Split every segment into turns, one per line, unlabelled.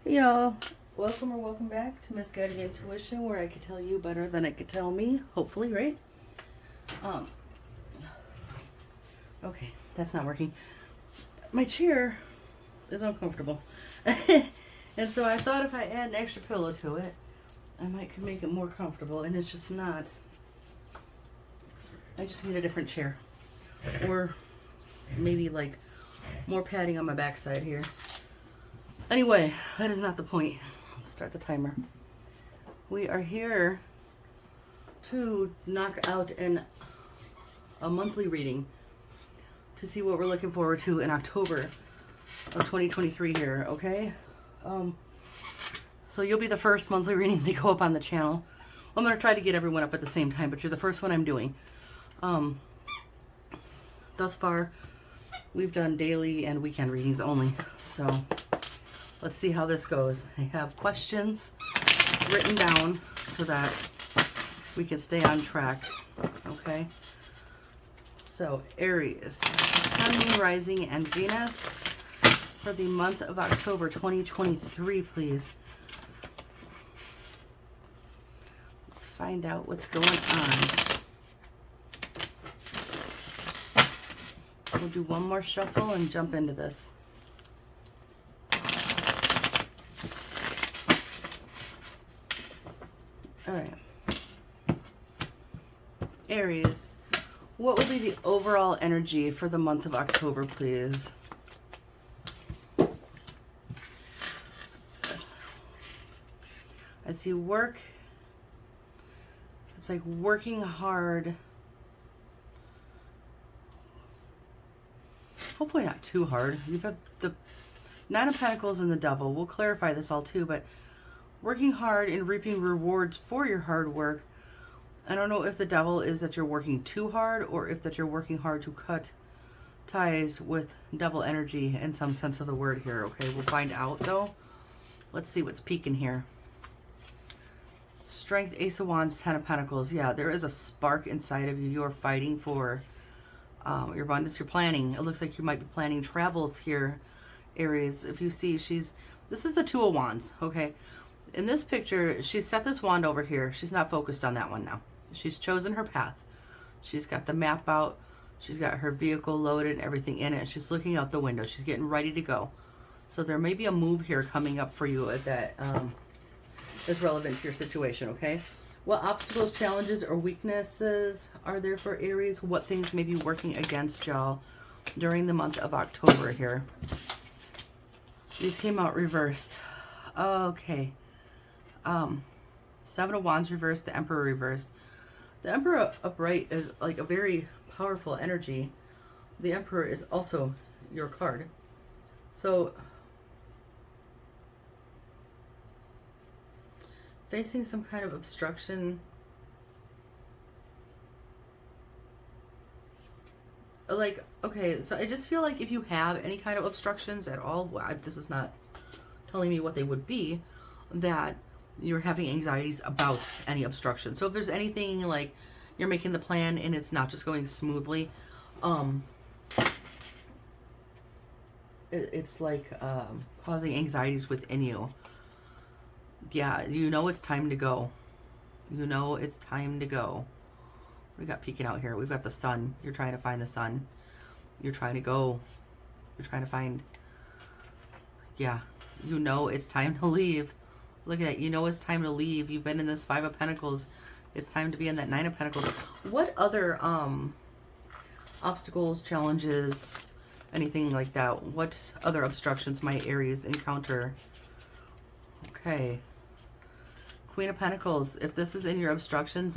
Hey y'all, welcome or welcome back to Misguided Intuition, where I could tell you better than I could tell me, hopefully, right? Um, okay, that's not working. My chair is uncomfortable. And so I thought if I add an extra pillow to it, I might could make it more comfortable, and it's just not. I just need a different chair. Or maybe like more padding on my backside here. Anyway, that is not the point. Let's start the timer. We are here to knock out a monthly reading to see what we're looking forward to in October of 2023 here, okay? So you'll be the first monthly reading to go up on the channel. I'm going to try to get everyone up at the same time, but you're the first one I'm doing. Thus far, we've done daily and weekend readings only, so let's see how this goes. I have questions written down so that we can stay on track, okay? So, Aries, Sun, Moon, Rising, and Venus for the month of October 2023, please. Let's find out what's going on. We'll do one more shuffle and jump into this. All right. Aries, what will be the overall energy for the month of October, please? I see work. It's like working hard. Hopefully not too hard. You've got the Nine of Pentacles and the Devil. We'll clarify this all too, but working hard and reaping rewards for your hard work. I don't know if the Devil is that you're working too hard or if that you're working hard to cut ties with devil energy in some sense of the word here. Okay, we'll find out though. Let's see what's peeking here. Strength, Ace of Wands, Ten of Pentacles. Yeah, there is a spark inside of you. You're fighting for your abundance. You're planning. It looks like you might be planning travels here, Aries. If you see, this is the Two of Wands, okay? In this picture, she's set this wand over here. She's not focused on that one now. She's chosen her path. She's got the map out. She's got her vehicle loaded and everything in it. She's looking out the window. She's getting ready to go. So there may be a move here coming up for you that is relevant to your situation, okay? What obstacles, challenges, or weaknesses are there for Aries? What things may be working against y'all during the month of October here? These came out reversed. Okay. Seven of Wands reversed, the Emperor reversed. The Emperor upright is like a very powerful energy. The Emperor is also your card. So, facing some kind of obstruction. Like, okay, so I just feel like if you have any kind of obstructions at all, well, this is not telling me what they would be, that you're having anxieties about any obstruction. So if there's anything like you're making the plan and it's not just going smoothly, it's like causing anxieties within you. Yeah, you know it's time to go. You know it's time to go. We got peeking out here. We've got the sun. You're trying to find the sun. You're trying to go. You're trying to find. Yeah, you know it's time to leave. Look at that. You know it's time to leave. You've been in this Five of Pentacles. It's time to be in that Nine of Pentacles. What other obstacles, challenges, anything like that? What other obstructions might Aries encounter? Okay. Queen of Pentacles. If this is in your obstructions,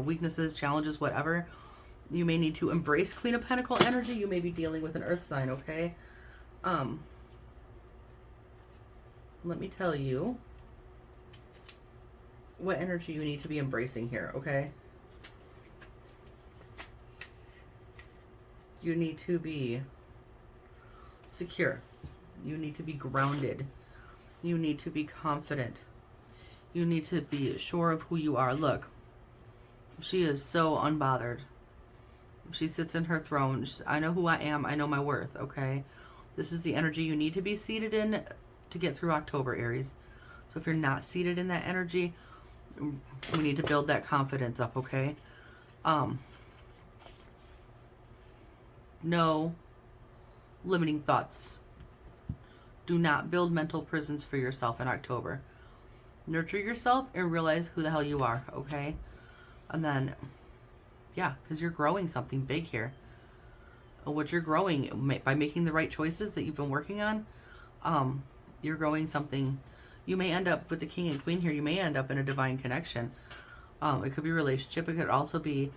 weaknesses, challenges, whatever, you may need to embrace Queen of Pentacle energy. You may be dealing with an earth sign, okay? Let me tell you what energy you need to be embracing here, okay? You need to be secure. You need to be grounded. You need to be confident. You need to be sure of who you are. Look, she is so unbothered. She sits in her throne. I know who I am. I know my worth, okay? This is the energy you need to be seated in to get through October, Aries. So if you're not seated in that energy, we need to build that confidence up, okay? No limiting thoughts. Do not build mental prisons for yourself in October. Nurture yourself and realize who the hell you are, okay? And then, yeah, because you're growing something big here. What you're growing by making the right choices that you've been working on, you're growing something. You may end up with the King and Queen here. You may end up in a divine connection. It could be a relationship. It could also be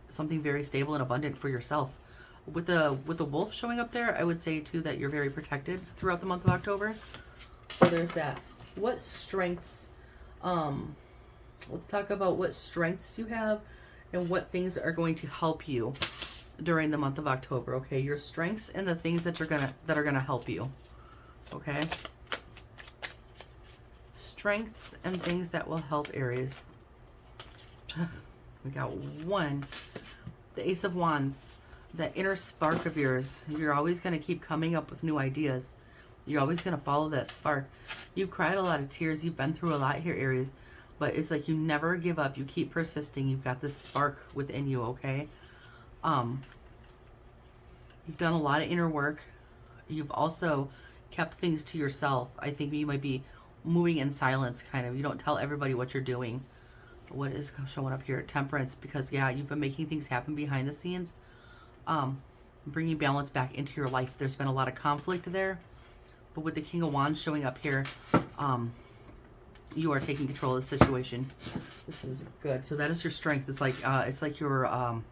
something very stable and abundant for yourself. With the wolf showing up there, I would say too that you're very protected throughout the month of October. So there's that. What strengths? Let's talk about what strengths you have and what things are going to help you during the month of October. Okay, your strengths and the things that are gonna help you. Okay, strengths and things that will help, Aries. We got one, the Ace of Wands. That inner spark of yours. You're always gonna keep coming up with new ideas. You're always gonna follow that spark. You've cried a lot of tears. You've been through a lot here, Aries. But it's like you never give up. You keep persisting. You've got this spark within you, okay? You've done a lot of inner work. You've also kept things to yourself. I think you might be moving in silence, kind of. You don't tell everybody what you're doing. What is showing up here? Temperance, because, yeah, you've been making things happen behind the scenes. Bringing balance back into your life. There's been a lot of conflict there. But with the King of Wands showing up here, you are taking control of the situation. This is good. So that is your strength. It's like your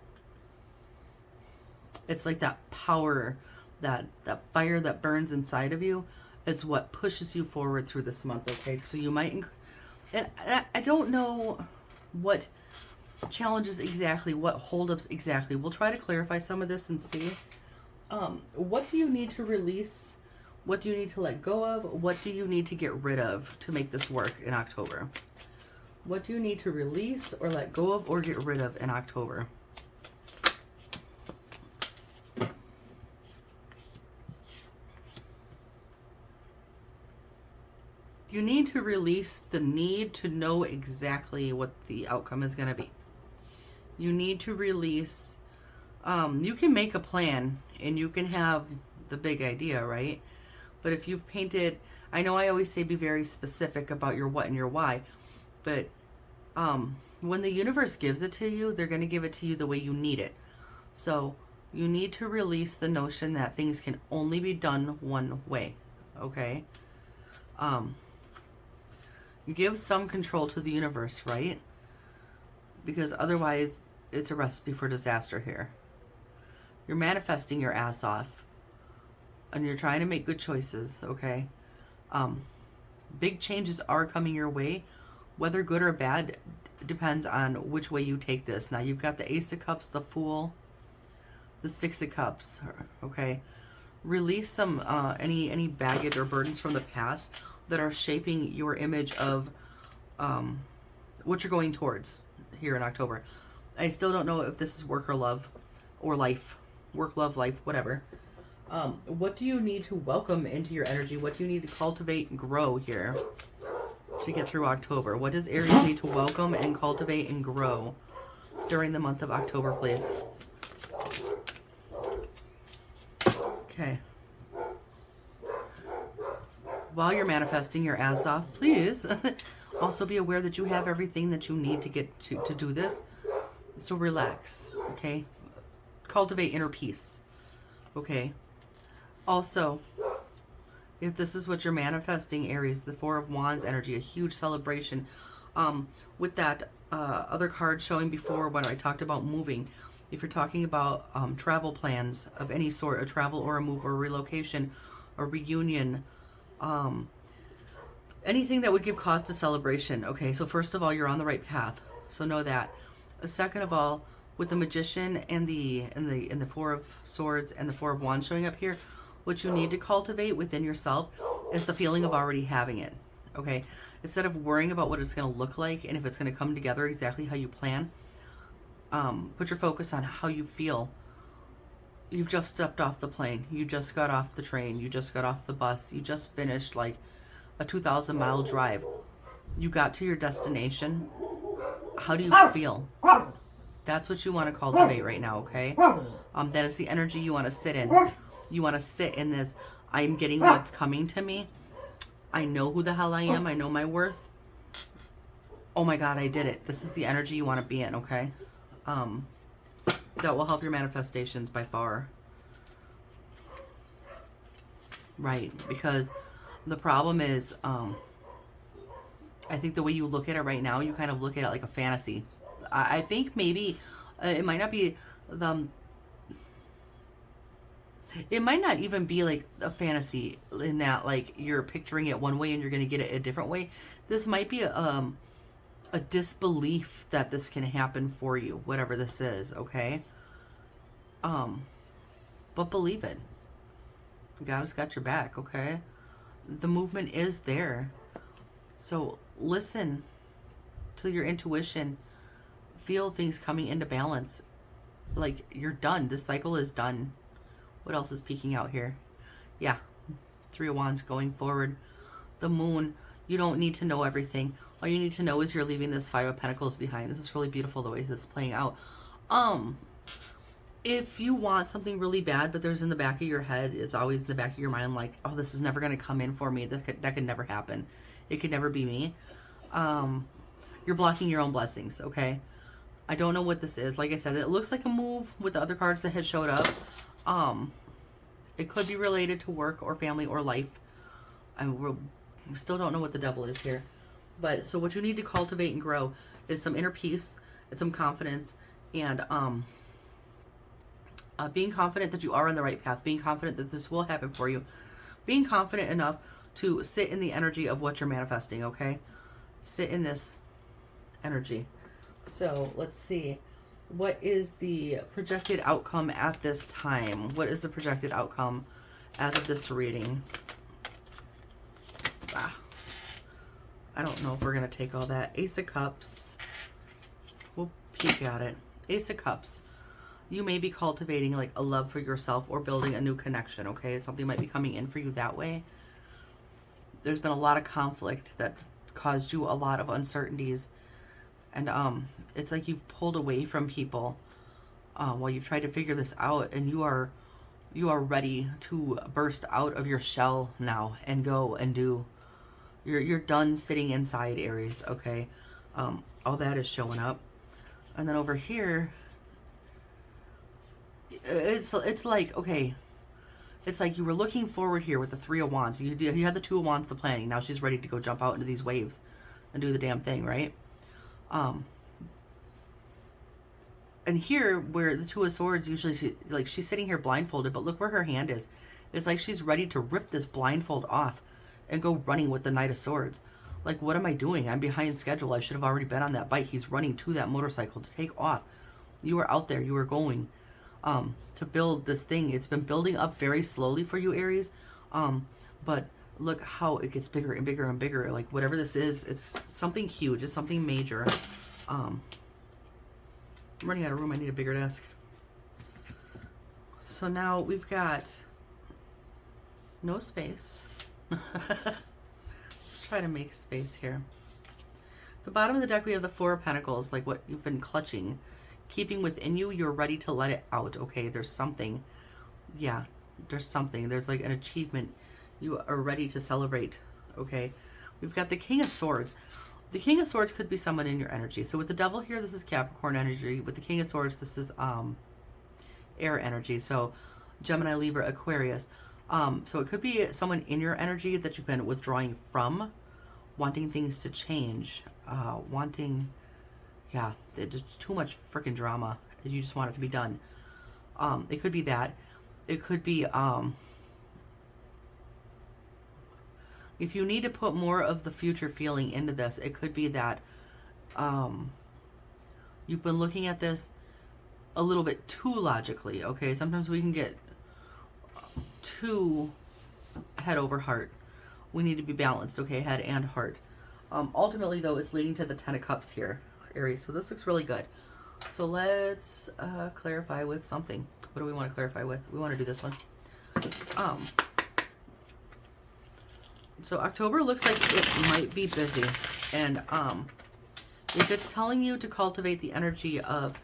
it's like that power, that fire that burns inside of you. It's what pushes you forward through this month. Okay, so you might, and I don't know what challenges exactly, what holdups exactly. We'll try to clarify some of this and see. What do you need to release? What do you need to let go of? What do you need to get rid of to make this work in October? What do you need to release or let go of or get rid of in October? You need to release the need to know exactly what the outcome is going to be. You need to release, you can make a plan and you can have the big idea, right? But if you've painted, I know I always say be very specific about your what and your why, but when the universe gives it to you, they're going to give it to you the way you need it. So you need to release the notion that things can only be done one way, okay? Give some control to the universe, right? Because otherwise it's a recipe for disaster here. You're manifesting your ass off and you're trying to make good choices, okay? Big changes are coming your way. Whether good or bad depends on which way you take this. Now you've got the Ace of Cups, the Fool, the Six of Cups, okay? Release some any baggage or burdens from the past that are shaping your image of what you're going towards here in October. I still don't know if this is work or love or life. Work, love, life, whatever. What do you need to welcome into your energy? What do you need to cultivate and grow here to get through October? What does Aries need to welcome and cultivate and grow during the month of October, please? Okay. While you're manifesting your ass off, please also be aware that you have everything that you need to get to do this. So relax, okay? Cultivate inner peace, okay? Also, if this is what you're manifesting, Aries, the Four of Wands energy, a huge celebration. With that other card showing before when I talked about moving, if you're talking about travel plans of any sort, a travel or a move or a relocation, a reunion, anything that would give cause to celebration. Okay, so first of all, you're on the right path. So know that. Second of all, with the Magician and the Four of Swords and the Four of Wands showing up here, what you need to cultivate within yourself is the feeling of already having it. Okay, instead of worrying about what it's going to look like and if it's going to come together exactly how you plan, put your focus on how you feel You've just stepped off the plane. You just got off the train. You just got off the bus. You just finished like a 2,000-mile drive. You got to your destination. How do you feel? That's what you want to cultivate right now, okay? That is the energy you want to sit in. You want to sit in this, I'm getting what's coming to me. I know who the hell I am. I know my worth. Oh my God, I did it. This is the energy you want to be in, okay? That will help your manifestations by far. Right, because the problem is, I think the way you look at it right now, you kind of look at it like a fantasy. I think maybe it might not be it might not even be like a fantasy in that like you're picturing it one way and you're going to get it a different way. This might be a disbelief that this can happen for you, whatever this is, okay? But believe it. God has got your back, okay? The movement is there. So listen to your intuition. Feel things coming into balance. Like you're done. This cycle is done. What else is peeking out here? Yeah. 3 of Wands going forward. The Moon. You don't need to know everything. All you need to know is you're leaving this 5 of Pentacles behind. This is really beautiful the way this is playing out. If you want something really bad, but there's in the back of your head, it's always in the back of your mind like, oh, this is never going to come in for me. That could never happen. It could never be me. You're blocking your own blessings, okay? I don't know what this is. Like I said, it looks like a move with the other cards that had showed up. It could be related to work or family or life. We still don't know what the devil is here. But so what you need to cultivate and grow is some inner peace and some confidence, and being confident that you are on the right path, being confident that this will happen for you, being confident enough to sit in the energy of what you're manifesting, okay? Sit in this energy. So let's see. What is the projected outcome at this time? What is the projected outcome as of this reading? I don't know if we're going to take all that. Ace of Cups. We'll peek at it. Ace of Cups. You may be cultivating like a love for yourself or building a new connection, okay? Something might be coming in for you that way. There's been a lot of conflict that caused you a lot of uncertainties. And it's like you've pulled away from people while you've tried to figure this out, and you are ready to burst out of your shell now and go and do. You're done sitting inside, Aries, okay? All that is showing up. And then over here, it's like, okay, it's like you were looking forward here with the 3 of Wands. You had the 2 of Wands, the planning. Now she's ready to go jump out into these waves and do the damn thing, right? And here where the 2 of Swords, usually she's sitting here blindfolded, but look where her hand is. It's like she's ready to rip this blindfold off and go running with the Knight of Swords. Like, what am I doing? I'm behind schedule. I should have already been on that bike. He's running to that motorcycle to take off. You are out there. You are going to build this thing. It's been building up very slowly for you, Aries. But look how it gets bigger and bigger and bigger. Like, whatever this is, it's something huge. It's something major. I'm running out of room. I need a bigger desk. So now we've got no space. Let's try to make space here. The bottom of the deck, we have the 4 of Pentacles, like what you've been clutching. Keeping within you, you're ready to let it out, okay? There's something. Yeah, there's something. There's like an achievement. You are ready to celebrate, okay? We've got the King of Swords. The King of Swords could be someone in your energy. So with the Devil here, this is Capricorn energy. With the King of Swords, this is air energy. So Gemini, Libra, Aquarius. So it could be someone in your energy that you've been withdrawing from, wanting things to change, yeah, there's too much freaking drama. You just want it to be done. It could be that. It could be, if you need to put more of the future feeling into this, it could be that you've been looking at this a little bit too logically, okay? Sometimes we can get too head over heart. We need to be balanced, okay? Head and heart. Ultimately, though, it's leading to the 10 of Cups here, Aries. So this looks really good. So let's clarify with something. What do we want to clarify with? We want to do this one. So October looks like it might be busy. And if it's telling you to cultivate the energy of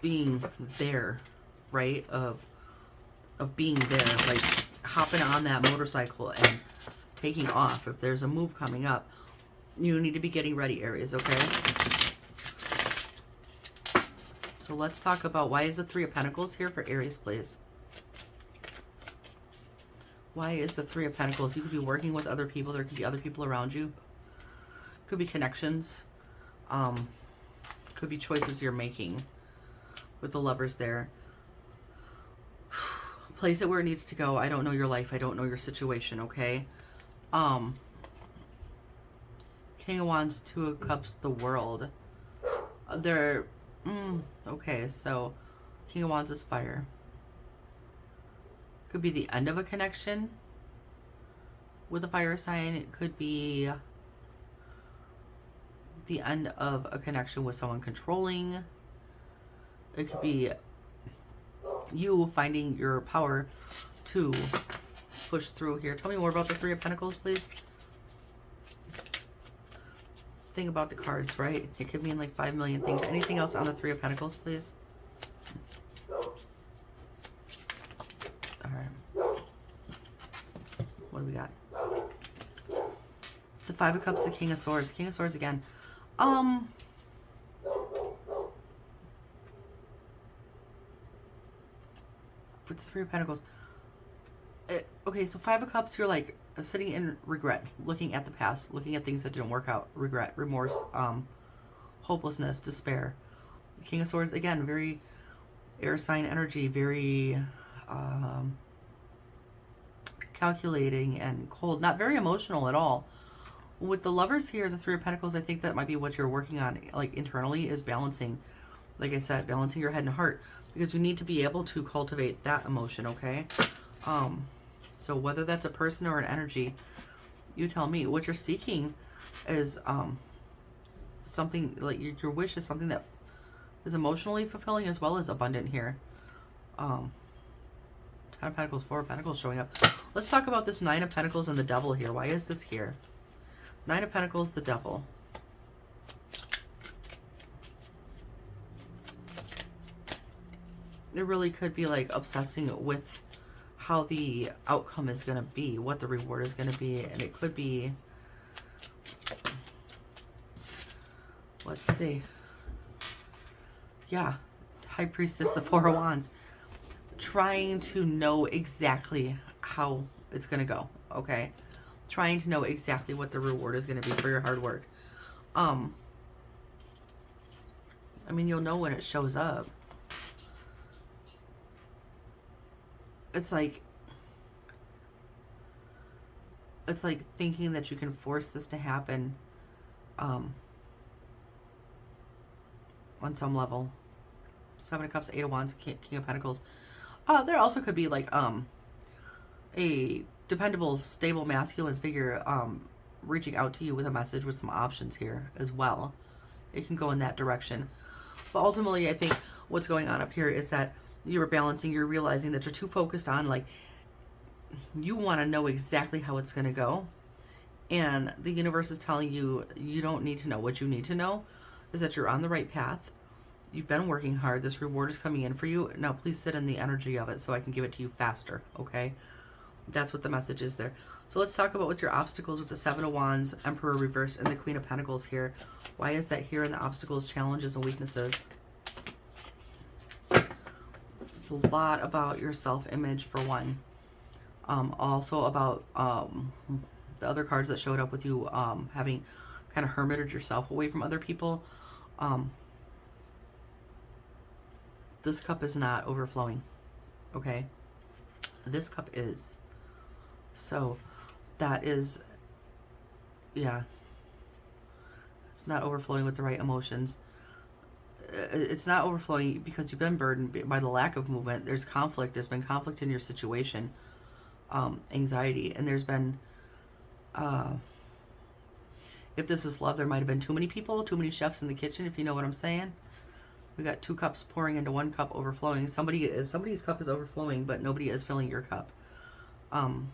being there, right? Of being there, like hopping on that motorcycle and taking off. If there's a move coming up, you need to be getting ready, Aries, okay? So let's talk about why is the Three of Pentacles here for Aries, please? Why is the Three of Pentacles? You could be working with other people. There could be other people around you. Could be connections. Could be choices you're making with the Lovers there. Place it where it needs to go. I don't know your life. I don't know your situation, okay? King of Wands, Two of Cups, the World. They're... okay, so King of Wands is fire. Could be the end of a connection with a fire sign. It could be the end of a connection with someone controlling. It could be you finding your power to push through here. Tell me more about the Three of Pentacles, please. Think about the cards, right? It could mean like 5 million things. Anything else on the Three of Pentacles, please? All right. What do we got? The Five of Cups, the King of Swords. King of Swords again. With the Three of Pentacles. Okay, so Five of Cups, you're like sitting in regret, looking at the past, looking at things that didn't work out, regret, remorse, hopelessness, despair. The King of Swords, again, very air sign energy, very calculating and cold, not very emotional at all. With the Lovers here, the Three of Pentacles, I think that might be what you're working on, like internally, is balancing, like I said, balancing your head and heart, because you need to be able to cultivate that emotion, okay? So whether that's a person or an energy, you tell me. What you're seeking is something, like your wish is something that is emotionally fulfilling as well as abundant here. Ten of Pentacles, Four of Pentacles showing up. Let's talk about this Nine of Pentacles and the Devil here. Why is this here? Nine of Pentacles, the Devil. It really could be like obsessing with how the outcome is going to be, what the reward is going to be. And it could be, let's see. Yeah, High Priestess, the Four of Wands. Trying to know exactly how it's going to go, okay? Trying to know exactly what the reward is going to be for your hard work. I mean, you'll know when it shows up. It's like thinking that you can force this to happen on some level. Seven of Cups, Eight of Wands, King of Pentacles. There also could be like a dependable, stable, masculine figure reaching out to you with a message with some options here as well. It can go in that direction. But ultimately, I think what's going on up here is that you're balancing, you're realizing that you're too focused on, like, you want to know exactly how it's going to go. And the universe is telling you, you don't need to know. What you need to know is that you're on the right path. You've been working hard. This reward is coming in for you. Now, please sit in the energy of it so I can give it to you faster, okay? That's what the message is there. So let's talk about what your obstacles with the Seven of Wands, Emperor reversed, and the Queen of Pentacles here. Why is that here in the obstacles, challenges, and weaknesses? It's a lot about your self-image, for one. Also about the other cards that showed up with you having kind of hermited yourself away from other people. This cup is not overflowing, okay? This cup is. So that is, yeah, it's not overflowing with the right emotions. It's not overflowing because you've been burdened by the lack of movement. There's conflict. There's been conflict in your situation, anxiety, and there's been, if this is love, there might have been too many people, too many chefs in the kitchen, if you know what I'm saying. We got 2 cups pouring into 1 cup overflowing. Somebody's cup is overflowing, but nobody is filling your cup. And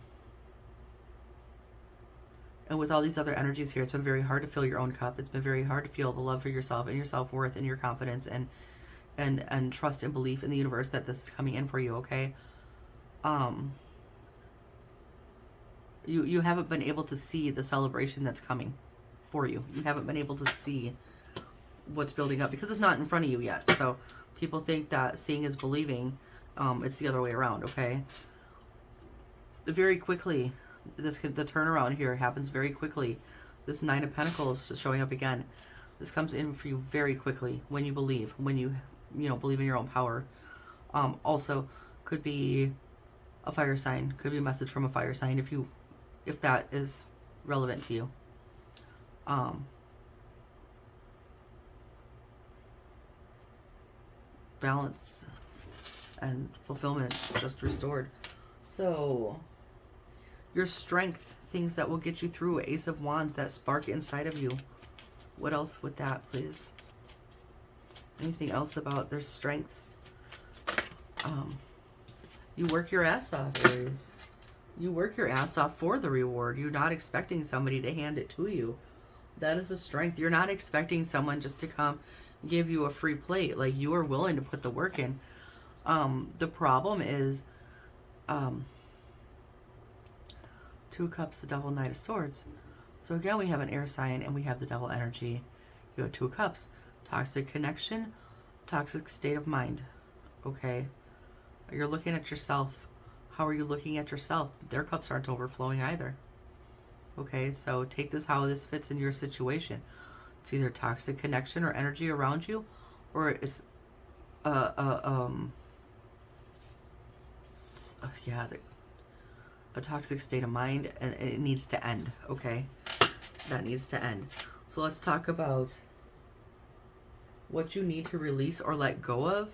with all these other energies here, it's been very hard to fill your own cup. It's been very hard to feel the love for yourself and your self-worth and your confidence and trust and belief in the universe that this is coming in for you, okay? You haven't been able to see the celebration that's coming for you. You haven't been able to see what's building up because it's not in front of you yet. So people think that seeing is believing. It's the other way around, okay? Very quickly, the turnaround here happens very quickly. This 9 of Pentacles is showing up again. This comes in for you very quickly when you believe, when you believe in your own power. Also, could be a fire sign, could be a message from a fire sign if that is relevant to you. Balance and fulfillment just restored. So your strength, things that will get you through, Ace of Wands, that spark inside of you. What else with that, please? Anything else about their strengths? You work your ass off, Aries. You work your ass off for the reward. You're not expecting somebody to hand it to you. That is a strength. You're not expecting someone just to come give you a free plate. Like, you are willing to put the work in. The problem is 2 cups, the Devil, Knight of Swords. So again, we have an air sign and we have the Devil energy. You have 2 cups. Toxic connection, toxic state of mind. Okay? You're looking at yourself. How are you looking at yourself? Their cups aren't overflowing either. Okay, so take this how this fits in your situation. It's either toxic connection or energy around you, or it's a toxic state of mind, and it needs to end. Okay, that needs to end. So let's talk about what you need to release or let go of.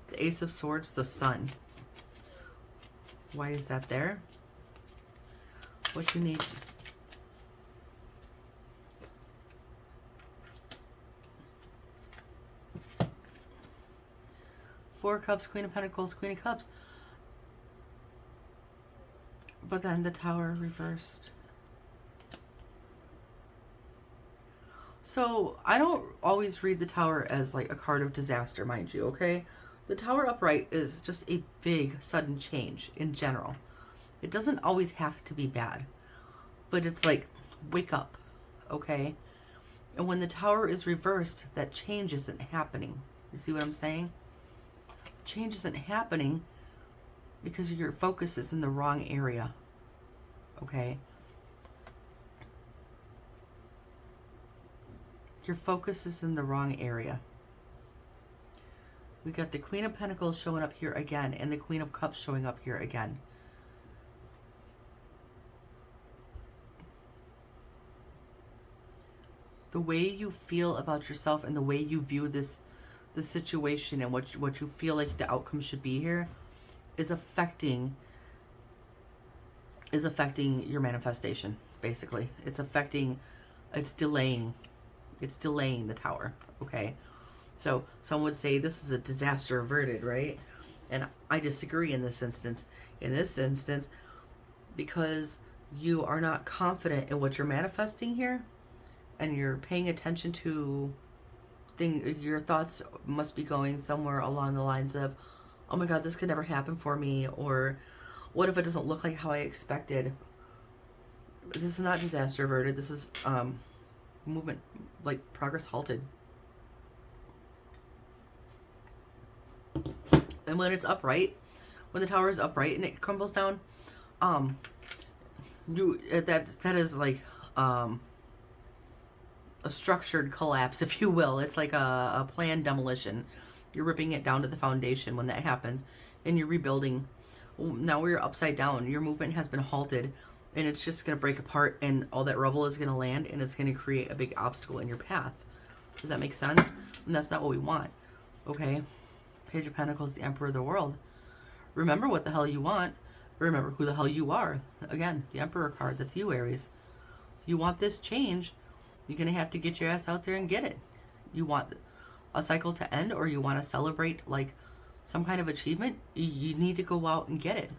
The Ace of Swords, the Sun. Why is that there? What you need. Four Cups, Queen of Pentacles, Queen of Cups. But then the Tower reversed. So I don't always read the Tower as like a card of disaster, mind you, okay? The Tower upright is just a big, sudden change in general. It doesn't always have to be bad. But it's like, wake up, okay? And when the Tower is reversed, that change isn't happening. You see what I'm saying? Change isn't happening because your focus is in the wrong area, okay? Your focus is in the wrong area. We got the Queen of Pentacles showing up here again and the Queen of Cups showing up here again. The way you feel about yourself and the way you view the situation and what you feel like the outcome should be here is affecting your manifestation, basically. It's delaying the Tower, okay? So some would say this is a disaster averted, right? And I disagree in this instance. In this instance, because you are not confident in what you're manifesting here, and you're paying attention to your thoughts must be going somewhere along the lines of, oh my God, this could never happen for me, or what if it doesn't look like how I expected? This is not disaster averted. This is movement, like progress halted. And when it's upright, when the Tower is upright and it crumbles down, that is like a structured collapse, if you will. It's like a planned demolition. You're ripping it down to the foundation when that happens, and you're rebuilding. Now we're upside down. Your movement has been halted, and it's just going to break apart, and all that rubble is going to land, and it's going to create a big obstacle in your path. Does that make sense? And that's not what we want, okay? Page of Pentacles, the Emperor of the World. Remember what the hell you want. Remember who the hell you are. Again, the Emperor card, that's you, Aries. If you want this change, you're going to have to get your ass out there and get it. You want a cycle to end, or you want to celebrate like some kind of achievement, you need to go out and get it.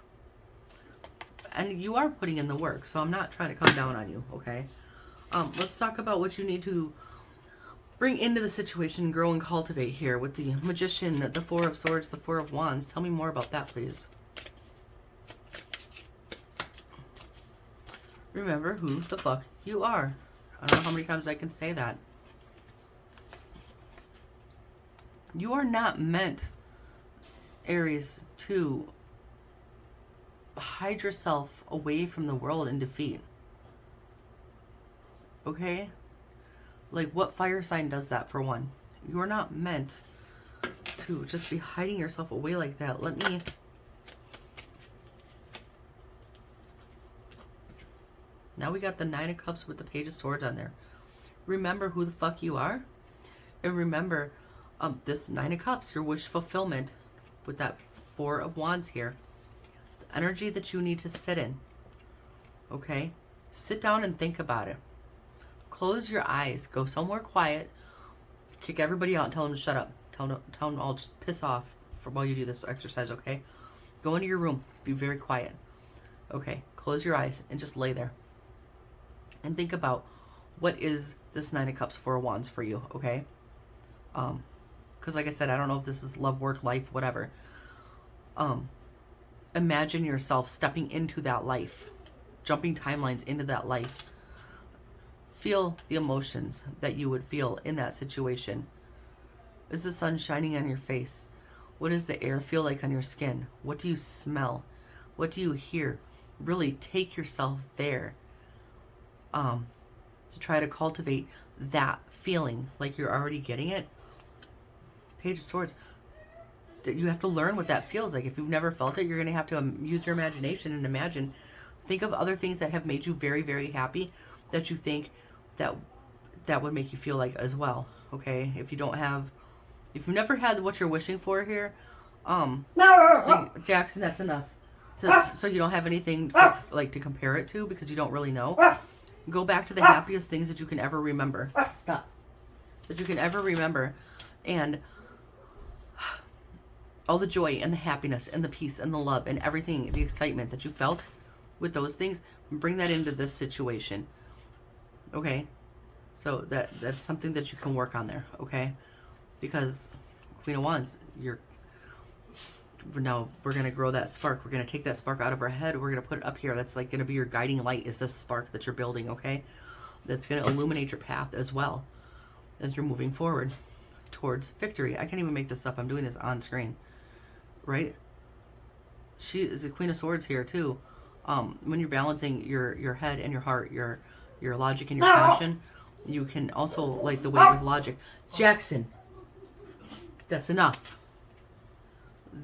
And you are putting in the work, so I'm not trying to come down on you, okay? Let's talk about what you need to bring into the situation, grow and cultivate here with the Magician, the Four of Swords, the Four of Wands. Tell me more about that, please. Remember who the fuck you are. I don't know how many times I can say that. You are not meant, Aries, to hide yourself away from the world in defeat. Okay? Like, what fire sign does that, for one? You're not meant to just be hiding yourself away like that. Let me... Now we got the Nine of Cups with the Page of Swords on there. Remember who the fuck you are. And remember, this Nine of Cups, your wish fulfillment with that Four of Wands here. The energy that you need to sit in. Okay? Sit down and think about it. Close your eyes. Go somewhere quiet. Kick everybody out and tell them to shut up. Tell them all just piss off while you do this exercise, okay? Go into your room. Be very quiet. Okay? Close your eyes and just lay there. And think about, what is this Nine of Cups, Four of Wands for you, okay? Because like I said, I don't know if this is love, work, life, whatever. Imagine yourself stepping into that life. Jumping timelines into that life. Feel the emotions that you would feel in that situation. Is the sun shining on your face? What does the air feel like on your skin? What do you smell? What do you hear? Really take yourself there. To try to cultivate that feeling like you're already getting it. Page of Swords. You have to learn what that feels like. If you've never felt it, you're going to have to use your imagination and imagine. Think of other things that have made you very, very happy that you think that would make you feel like as well. Okay? If you've never had what you're wishing for here, so Jackson, that's enough. So you don't have anything like to compare it to because you don't really know. Go back to the happiest things that you can ever remember. Stop. That you can ever remember. And all the joy and the happiness and the peace and the love and everything, the excitement that you felt with those things, bring that into this situation. Okay? So that's something that you can work on there. Okay? Because Queen of Wands, now we're going to grow that spark. We're going to take that spark out of our head. We're going to put it up here. That's like going to be your guiding light, is this spark that you're building, okay? That's going to illuminate your path as well as you're moving forward towards victory. I can't even make this up. I'm doing this on screen, right? She is the Queen of Swords here too. When you're balancing your head and your heart, your logic and your passion, you can also light the way with logic. Jackson, that's enough.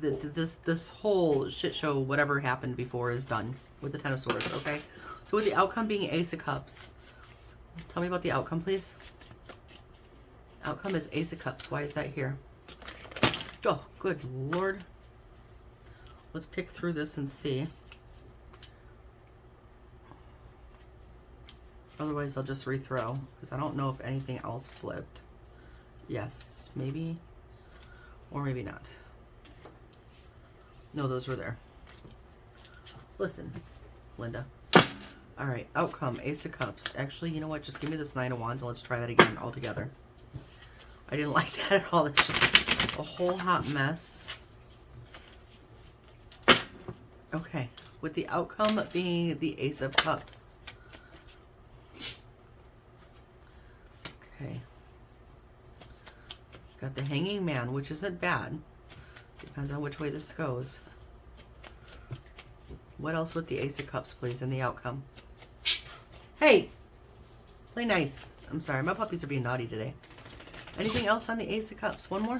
This whole shit show, whatever happened before, is done with the Ten of Swords, okay? So with the outcome being Ace of Cups, tell me about the outcome, please. Outcome is Ace of Cups. Why is that here? Oh, good Lord. Let's pick through this and see. Otherwise, I'll just rethrow, because I don't know if anything else flipped. Yes, maybe, or maybe not. No, those were there. Listen, Linda. All right, outcome, Ace of Cups. Actually, you know what? Just give me this Nine of Wands and let's try that again all together. I didn't like that at all. It's just a whole hot mess. Okay, with the outcome being the Ace of Cups. Okay. Got the Hanging Man, which isn't bad. Depends on which way this goes. What else with the Ace of Cups, please, in the outcome? Hey! Play nice. I'm sorry, my puppies are being naughty today. Anything else on the Ace of Cups? One more?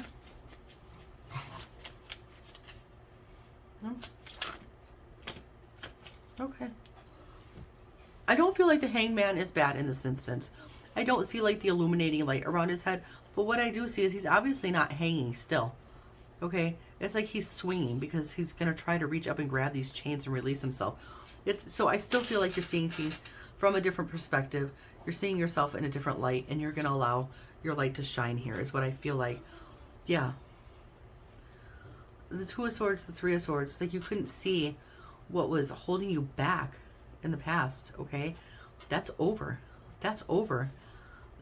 No? Okay. I don't feel like the Hangman is bad in this instance. I don't see like the illuminating light around his head, but what I do see is he's obviously not hanging still. Okay? It's like he's swinging because he's going to try to reach up and grab these chains and release himself. So I still feel like you're seeing things from a different perspective. You're seeing yourself in a different light, and you're going to allow your light to shine here is what I feel like. Yeah. The Two of Swords, the Three of Swords, it's like you couldn't see what was holding you back in the past, okay? That's over. That's over.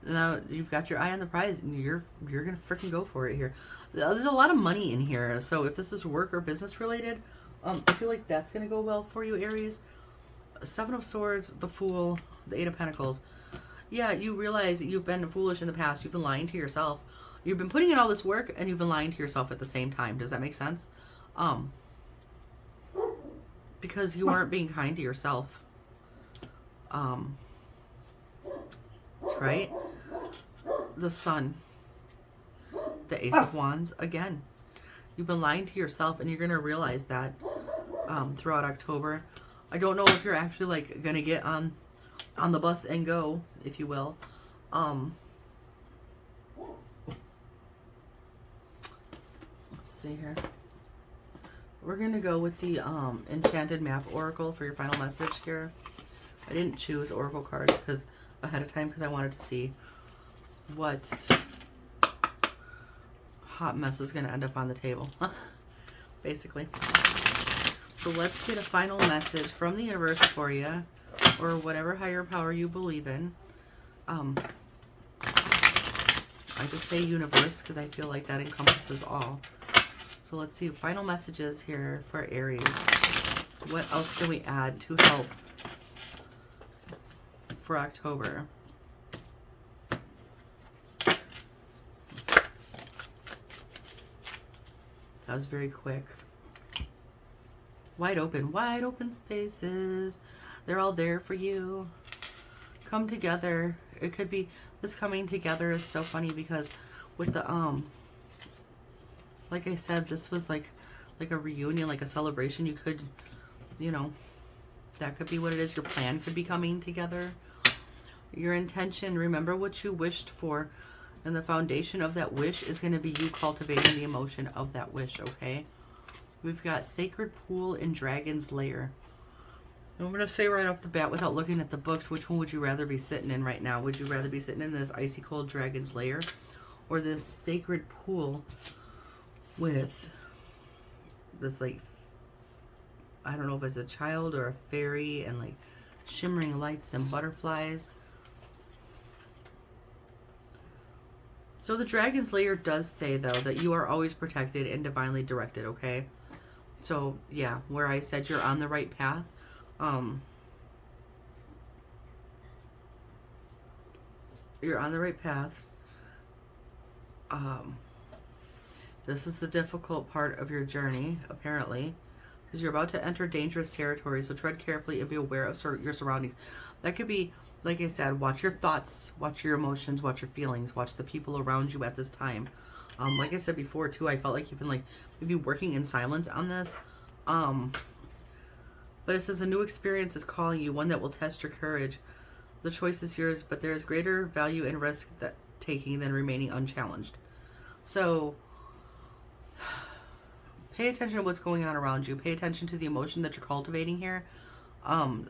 Now you've got your eye on the prize, and you're gonna freaking go for it here. There's a lot of money in here, so if this is work or business related, I feel like that's gonna go well for you, Aries. Seven of Swords, the Fool, the Eight of Pentacles. Yeah, you realize you've been foolish in the past. You've been lying to yourself. You've been putting in all this work, and you've been lying to yourself at the same time. Does that make sense? Because you aren't being kind to yourself. Right? The Sun. The Ace of Wands. Again, you've been lying to yourself, and you're going to realize that throughout October. I don't know if you're actually, like, going to get on the bus and go, if you will. Let's see here. We're going to go with the Enchanted Map Oracle for your final message here. I didn't choose Oracle cards ahead of time because I wanted to see what hot mess is going to end up on the table, basically. So let's get a final message from the universe for you, or whatever higher power you believe in. I just say universe because I feel like that encompasses all. So let's see, final messages here for Aries. What else can we add to help for October? That was very quick. Wide open spaces. They're all there for you. Come together. It could be, this coming together is so funny because with the, like I said, this was like a reunion, like a celebration. You could, you know, that could be what it is. Your plan could be coming together. Your intention, remember what you wished for. And the foundation of that wish is going to be you cultivating the emotion of that wish, okay? We've got Sacred Pool and Dragon's Lair. I'm going to say right off the bat, without looking at the books, which one would you rather be sitting in right now? Would you rather be sitting in this icy cold Dragon's Lair or this Sacred Pool with this, like, I don't know if it's a child or a fairy and, like, shimmering lights and butterflies? So the Dragon's Lair does say, though, that you are always protected and divinely directed, okay? So, yeah, where I said you're on the right path, you're on the right path. This is the difficult part of your journey, apparently, because you're about to enter dangerous territory, so tread carefully and be aware of your surroundings. That could be, like I said, watch your thoughts, watch your emotions, watch your feelings, watch the people around you at this time. Like I said before, too, I felt like you've been, like, maybe working in silence on this. But it says a new experience is calling you, one that will test your courage. The choice is yours, but there is greater value in risk taking than remaining unchallenged. So pay attention to what's going on around you. Pay attention to the emotion that you're cultivating here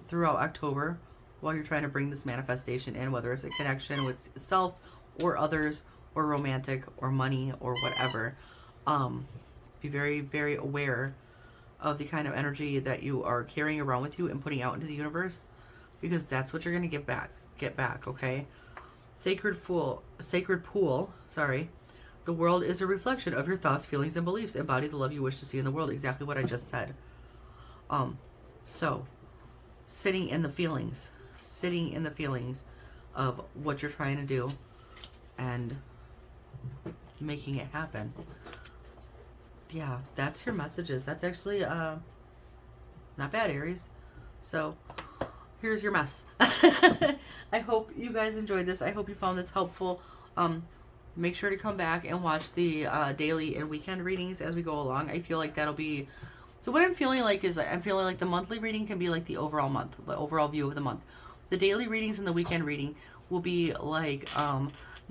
throughout October while you're trying to bring this manifestation in, whether it's a connection with self or others or romantic or money or whatever. Be very, very aware of the kind of energy that you are carrying around with you and putting out into the universe, because that's what you're going to get back, okay? Sacred Pool, sorry. The world is a reflection of your thoughts, feelings, and beliefs. Embody the love you wish to see in the world. Exactly what I just said. So, sitting in the feelings of what you're trying to do and making it happen. Yeah, that's your messages. That's actually not bad, Aries. So here's your mess. I hope you guys enjoyed this. I hope you found this helpful. Make sure to come back and watch the daily and weekend readings as we go along. I feel like that'll be, so what I'm feeling like is I'm feeling like the monthly reading can be like the overall month, the overall view of the month. The daily readings and the weekend reading will be like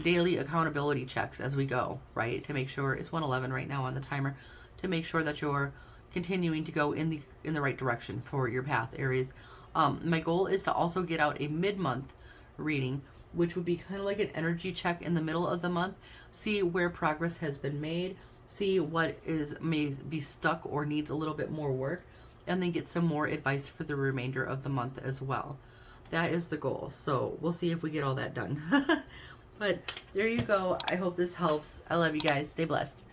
daily accountability checks as we go, right? To make sure, it's 1:11 right now on the timer, to make sure that you're continuing to go in the right direction for your path, Aries. My goal is to also get out a mid-month reading which would be kind of like an energy check in the middle of the month. See where progress has been made, see what is may be stuck or needs a little bit more work, and then get some more advice for the remainder of the month as well. That is the goal. So we'll see if we get all that done. But there you go. I hope this helps. I love you guys. Stay blessed.